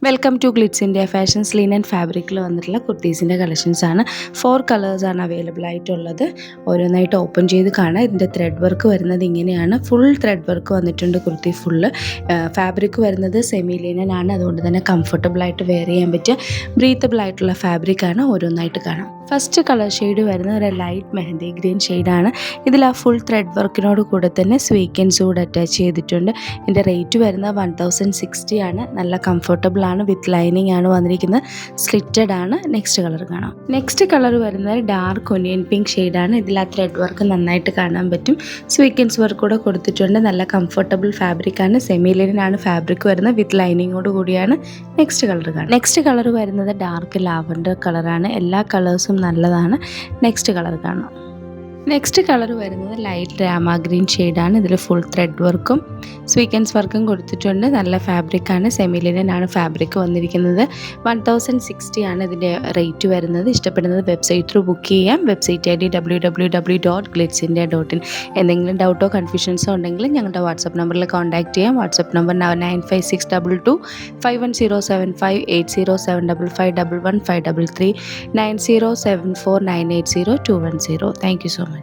Welcome to glitz India fashions lean and ഫാബ്രിക്കിൽ വന്നിട്ടുള്ള കുർത്തീസിൻ്റെ കളക്ഷൻസാണ്. 4 കളേഴ്സാണ് അവൈലബിൾ ആയിട്ടുള്ളത്. ഓരോന്നായിട്ട് ഓപ്പൺ ചെയ്ത് കാണാം. ഇതിൻ്റെ ത്രെഡ് വർക്ക് വരുന്നത് ഇങ്ങനെയാണ്. ഫുൾ ത്രെഡ് വർക്ക് വന്നിട്ടുണ്ട് കുർത്തി ഫുള്ള്. ഫാബ്രിക് വരുന്നത് സെമി ലീനൻ ആണ്. അതുകൊണ്ട് തന്നെ കംഫർട്ടബിളായിട്ട് വെയർ ചെയ്യാൻ പറ്റിയ ബ്രീത്തബിൾ ആയിട്ടുള്ള ഫാബ്രിക്കാണ്. ഓരോന്നായിട്ട് കാണാം. ഫസ്റ്റ് കളർ ഷെയ്ഡ് വരുന്നത് ഒരു ലൈറ്റ് മെഹന്തി ഗ്രീൻ ഷെയ്ഡാണ്. ഇതിൽ ആ ഫുൾ ത്രെഡ് വർക്കിനോട് കൂടെ തന്നെ സ്വീക്കൻസ് കൂടെ അറ്റാച്ച് ചെയ്തിട്ടുണ്ട്. ഇതിൻ്റെ റേറ്റ് വരുന്നത് 1060 ആണ്. നല്ല കംഫർട്ടബിൾ ആണ്. വിത്ത് ലൈനിങ് ആണ് വന്നിരിക്കുന്നത്. സ്ലിറ്റഡ് ആണ്. നെക്സ്റ്റ് കളർ കാണാം. നെക്സ്റ്റ് കളർ വരുന്നത് ഡാർക്ക് ഒനിയൻ പിങ്ക് ഷെയ്ഡാണ്. ഇതിൽ ആ ത്രെഡ് വർക്ക് നന്നായിട്ട് കാണാൻ പറ്റും. സ്വീക്കൻസ് വർക്ക് കൂടെ കൊടുത്തിട്ടുണ്ട്. നല്ല കംഫർട്ടബിൾ ഫാബ്രിക്കാണ്. സെമി ലിനൻ ആണ് ഫാബ്രിക് വരുന്നത്. വിത്ത് ലൈനിങ്ങോട് കൂടിയാണ്. നെക്സ്റ്റ് കളർ കാണാം. നെക്സ്റ്റ് കളർ വരുന്നത് ഡാർക്ക് ലാവൻഡർ കളറാണ്. എല്ലാ കളേഴ്സും നല്ലതാണ്. നെക്സ്റ്റ് കളർ കാണാം. നെക്സ്റ്റ് കളർ വരുന്നത് ലൈറ്റ് രാമ ഗ്രീൻ ഷെയ്ഡാണ്. ഇതിൽ ഫുൾ ത്രെഡ് വർക്കും സ്വീക്കൻസ് വർക്കും കൊടുത്തിട്ടുണ്ട്. നല്ല ഫാബ്രിക്കാണ്. സെമി ലിനൻ ആണ് ഫാബ്രിക് വന്നിരിക്കുന്നത്. 1060 ആണ് ഇതിൻ്റെ റേറ്റ് വരുന്നത്. ഇഷ്ടപ്പെടുന്നത് വെബ്സൈറ്റ് ത്രൂ ബുക്ക് ചെയ്യാം. Website ID www.glitzindia.in. എന്തെങ്കിലും ഡൗട്ടോ കൺഫ്യൂഷൻസോ ഉണ്ടെങ്കിൽ ഞങ്ങളുടെ വാട്സപ്പ് നമ്പറിൽ കോൺടാക്ട് ചെയ്യാം. WhatsApp number 9562251075 80755511 533 9074980210. Thank you so much.